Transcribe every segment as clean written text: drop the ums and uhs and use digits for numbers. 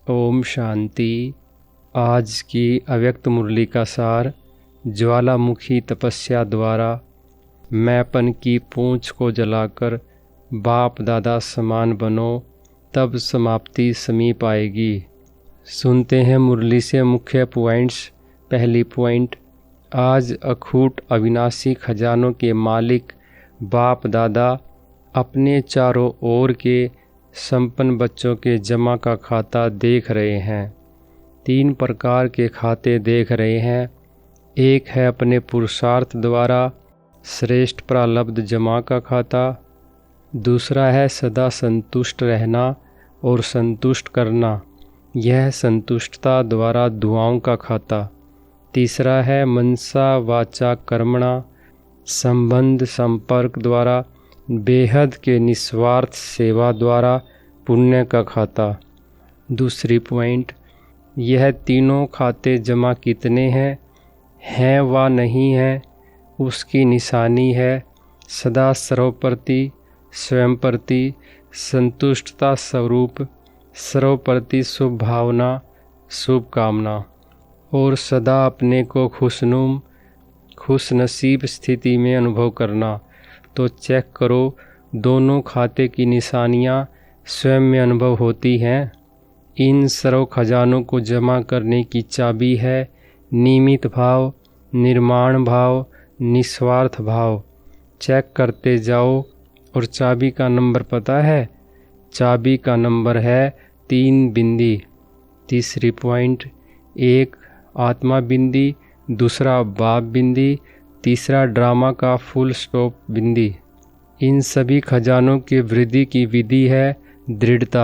ओम शांति। आज की अव्यक्त मुरली का सार। ज्वालामुखी तपस्या द्वारा मैंपन की पूंछ को जलाकर बाप दादा समान बनो, तब समाप्ति समीप आएगी। सुनते हैं मुरली से मुख्य पॉइंट्स। पहली पॉइंट, आज अखूट अविनाशी खजानों के मालिक बाप दादा अपने चारों ओर के संपन्न बच्चों के जमा का खाता देख रहे हैं। 3 प्रकार के खाते देख रहे हैं। एक है अपने पुरुषार्थ द्वारा श्रेष्ठ प्रालब्ध जमा का खाता। दूसरा है सदा संतुष्ट रहना और संतुष्ट करना, यह संतुष्टता द्वारा दुआओं का खाता। तीसरा है मनसा वाचा कर्मणा संबंध संपर्क द्वारा बेहद के निस्वार्थ सेवा द्वारा पुण्य का खाता। दूसरी पॉइंट, यह तीनों खाते जमा कितने हैं व नहीं हैं, उसकी निशानी है सदा सर्वप्रति स्वयं प्रति संतुष्टता स्वरूप, सर्वप्रति शुभ भावना शुभ कामना और सदा अपने को खुशनुम खुश नसीब स्थिति में अनुभव करना। तो चेक करो, दोनों खाते की निशानियां स्वयं में अनुभव होती हैं। इन सर्व खजानों को जमा करने की चाबी है नियमित भाव, निर्माण भाव, निस्वार्थ भाव। चेक करते जाओ। और चाबी का नंबर पता है? चाबी का नंबर है 3 बिंदी। तीसरी पॉइंट, 1 आत्मा बिंदी, दूसरा बाप बिंदी, तीसरा ड्रामा का फुल स्टॉप बिंदी। इन सभी खजानों की वृद्धि की विधि है दृढ़ता।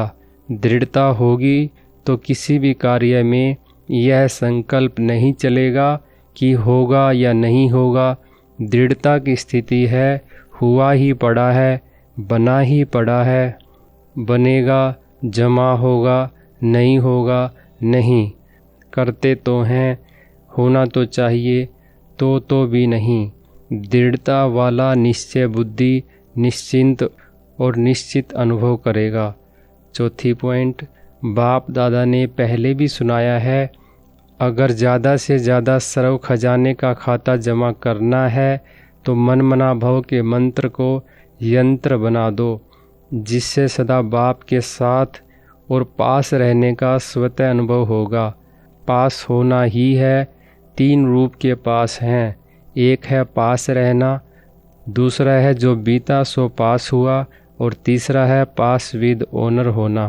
दृढ़ता होगी तो किसी भी कार्य में यह संकल्प नहीं चलेगा कि होगा या नहीं होगा। दृढ़ता की स्थिति है हुआ ही पड़ा है, बना ही पड़ा है, बनेगा, जमा होगा, नहीं होगा नहीं। करते तो हैं, होना तो चाहिए, तो भी नहीं। दृढ़ता वाला निश्चय बुद्धि निश्चिंत और निश्चित अनुभव करेगा। चौथी पॉइंट, बाप दादा ने पहले भी सुनाया है, अगर ज़्यादा से ज़्यादा सर्व खजाने का खाता जमा करना है तो मन मना भव के मंत्र को यंत्र बना दो, जिससे सदा बाप के साथ और पास रहने का स्वतः अनुभव होगा। पास होना ही है। 3 रूप के पास हैं। एक है पास रहना, दूसरा है जो बीता सो पास हुआ, और तीसरा है पास विद ओनर होना।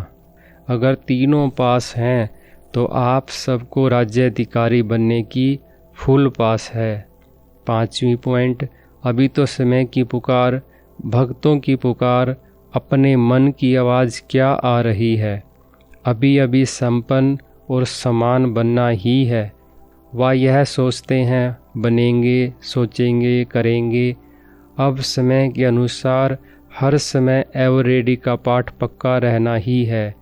अगर तीनों पास हैं तो आप सबको राज्याधिकारी बनने की फुल पास है। 5वीं पॉइंट, अभी तो समय की पुकार, भक्तों की पुकार, अपने मन की आवाज़ क्या आ रही है। अभी अभी संपन्न और समान बनना ही है। वह यह सोचते हैं बनेंगे, सोचेंगे, करेंगे। अब समय के अनुसार हर समय एवर रेडी का पाठ पक्का रहना ही है।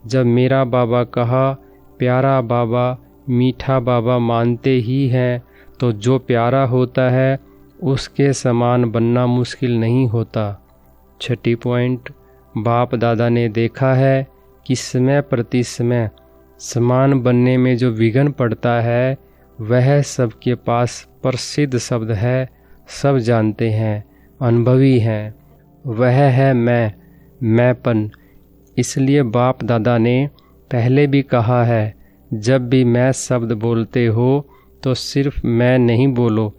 जब मेरा बाबा कहा प्यारा बाबा मीठा बाबा मानते ही हैं, तो जो प्यारा होता है उसके समान बनना मुश्किल नहीं होता। 6ठी पॉइंट, बाप दादा ने देखा है कि समय प्रति समय समान बनने में जो विघ्न पड़ता है वह सबके पास प्रसिद्ध शब्द है, सब जानते हैं, अनुभवी हैं। वह है मैंपन। इसलिए बाप दादा ने पहले भी कहा है, जब भी मैं शब्द बोलते हो तो सिर्फ मैं नहीं बोलो,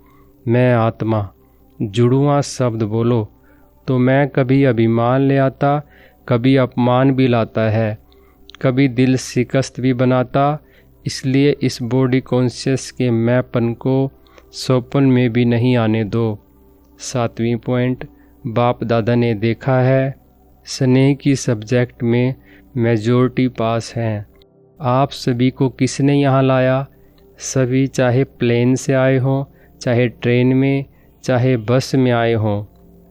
मैं आत्मा जुड़ुआ शब्द बोलो। तो मैं कभी अभिमान ले आता, कभी अपमान भी लाता है, कभी दिल शिकस्त भी बनाता। इसलिए इस बॉडी कॉन्शियस के मैंपन को स्वप्न में भी नहीं आने दो। 7वीं पॉइंट, बाप दादा ने देखा है स्नेह की सब्जेक्ट में मेजॉरिटी पास हैं। आप सभी को किसने यहाँ लाया? सभी चाहे प्लेन से आए हों, चाहे ट्रेन में, चाहे बस में आए हों,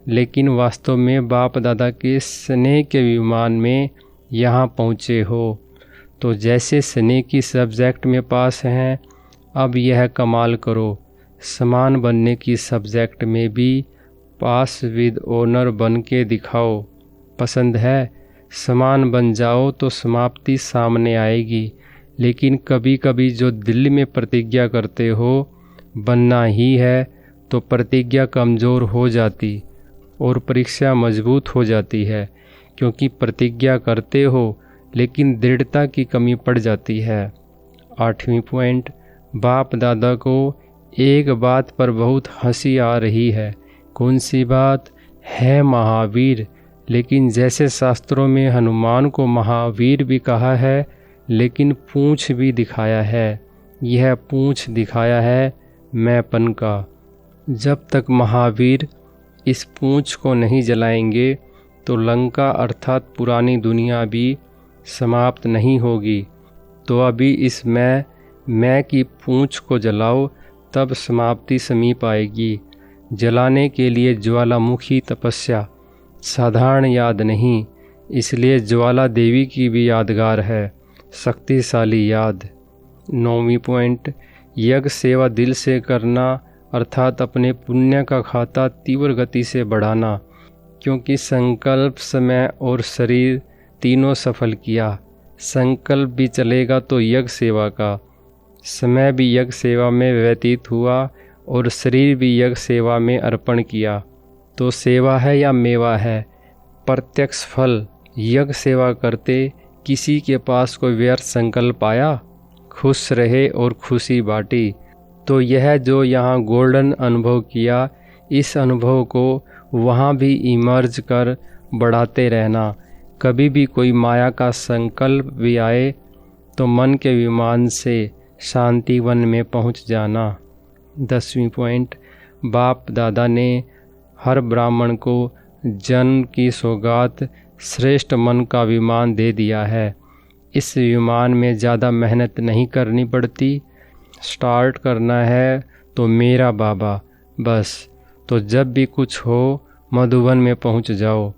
लेकिन वास्तव में बाप दादा के स्नेह के विमान में यहाँ पहुँचे हो। तो जैसे स्नेह की सब्जेक्ट में पास हैं, अब यह कमाल करो, समान बनने की सब्जेक्ट में भी पास विद ओनर बन के दिखाओ। पसंद है? समान बन जाओ तो समाप्ति सामने आएगी, लेकिन कभी कभी जो दिल में प्रतिज्ञा करते हो बनना ही है तो प्रतिज्ञा कमज़ोर हो जाती और परीक्षा मजबूत हो जाती है, क्योंकि प्रतिज्ञा करते हो लेकिन दृढ़ता की कमी पड़ जाती है। 8वीं पॉइंट, बाप दादा को एक बात पर बहुत हंसी आ रही है। कौन सी बात है? महावीर। लेकिन जैसे शास्त्रों में हनुमान को महावीर भी कहा है, लेकिन पूंछ भी दिखाया है। यह पूंछ दिखाया है मैंपन का। जब तक महावीर इस पूंछ को नहीं जलाएंगे तो लंका अर्थात पुरानी दुनिया भी समाप्त नहीं होगी। तो अभी इस मैं की पूंछ को जलाओ, तब समाप्ति समीप आएगी। जलाने के लिए ज्वालामुखी तपस्या साधारण याद नहीं, इसलिए ज्वाला देवी की भी यादगार है, शक्तिशाली याद। 9वीं पॉइंट, यज्ञ सेवा दिल से करना अर्थात अपने पुण्य का खाता तीव्र गति से बढ़ाना, क्योंकि संकल्प, समय और शरीर तीनों सफल किया। संकल्प भी चलेगा तो यज्ञ सेवा का, समय भी यज्ञ सेवा में व्यतीत हुआ और शरीर भी यज्ञ सेवा में अर्पण किया। तो सेवा है या मेवा है? प्रत्यक्ष फल। यज्ञ सेवा करते किसी के पास कोई व्यर्थ संकल्प आया? खुश रहे और खुशी बांटी। तो यह जो यहाँ गोल्डन अनुभव किया, इस अनुभव को वहाँ भी इमर्ज कर बढ़ाते रहना। कभी भी कोई माया का संकल्प भी आए तो मन के विमान से शांति वन में पहुँच जाना। 10वीं पॉइंट, बाप दादा ने हर ब्राह्मण को जन्म की सौगात श्रेष्ठ मन का विमान दे दिया है। इस विमान में ज़्यादा मेहनत नहीं करनी पड़ती। स्टार्ट करना है तो मेरा बाबा बस। तो जब भी कुछ हो मधुबन में पहुंच जाओ।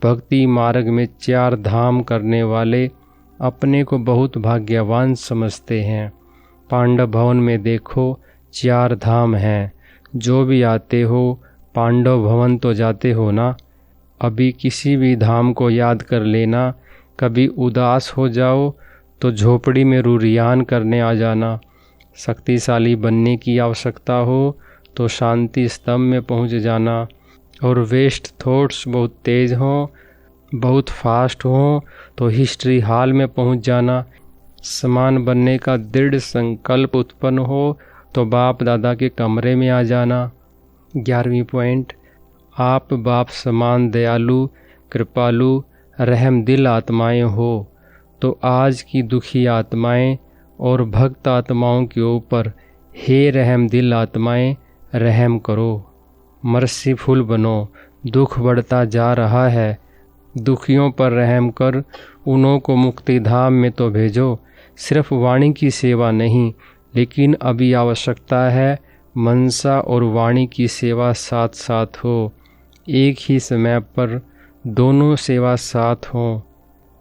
भक्ति मार्ग में 4 धाम करने वाले अपने को बहुत भाग्यवान समझते हैं। पांडव भवन में देखो 4 धाम हैं। जो भी आते हो पांडव भवन तो जाते हो ना। अभी किसी भी धाम को याद कर लेना। कभी उदास हो जाओ तो झोपड़ी में रुरियान करने आ जाना। शक्तिशाली बनने की आवश्यकता हो तो शांति स्तंभ में पहुंच जाना। और वेस्ट थॉट्स बहुत तेज़ हों, बहुत फास्ट हों तो हिस्ट्री हॉल में पहुंच जाना। समान बनने का दृढ़ संकल्प उत्पन्न हो तो बाप दादा के कमरे में आ जाना। 11वीं पॉइंट, आप बाप समान दयालु, कृपालु, रहम दिल आत्माएं हो तो आज की दुखी आत्माएं और भक्त आत्माओं के ऊपर हे रहम दिल आत्माएं रहम करो। मर्सीफुल बनो। दुख बढ़ता जा रहा है, दुखियों पर रहम कर उन्हों को मुक्ति धाम में तो भेजो। सिर्फ वाणी की सेवा नहीं, लेकिन अभी आवश्यकता है मनसा और वाणी की सेवा साथ साथ हो। एक ही समय पर दोनों सेवा साथ हों।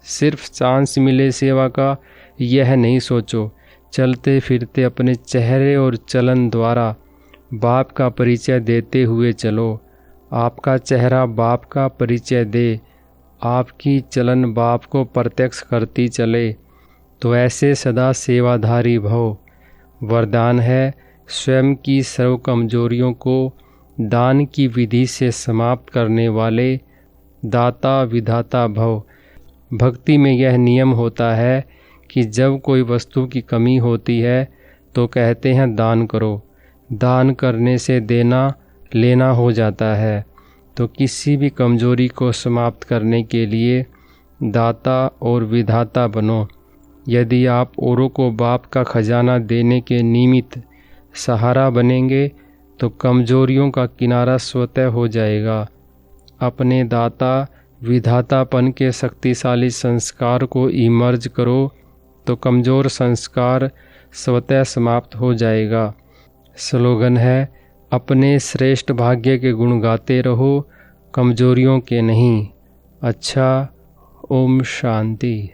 सिर्फ चांस मिले सेवा का यह नहीं सोचो। चलते फिरते अपने चेहरे और चलन द्वारा बाप का परिचय देते हुए चलो। आपका चेहरा बाप का परिचय दे, आपकी चलन बाप को प्रत्यक्ष करती चले। तो ऐसे सदा सेवाधारी भव। वरदान है स्वयं की सर्व कमजोरियों को दान की विधि से समाप्त करने वाले दाता विधाता भव। भक्ति में यह नियम होता है कि जब कोई वस्तु की कमी होती है तो कहते हैं दान करो। दान करने से देना लेना हो जाता है। तो किसी भी कमजोरी को समाप्त करने के लिए दाता और विधाता बनो। यदि आप औरों को बाप का खजाना देने के निमित्त सहारा बनेंगे तो कमजोरियों का किनारा स्वतः हो जाएगा। अपने दाता विधातापन के शक्तिशाली संस्कार को इमर्ज करो तो कमज़ोर संस्कार स्वतः समाप्त हो जाएगा। स्लोगन है अपने श्रेष्ठ भाग्य के गुण गाते रहो, कमजोरियों के नहीं। अच्छा, ओम शांति।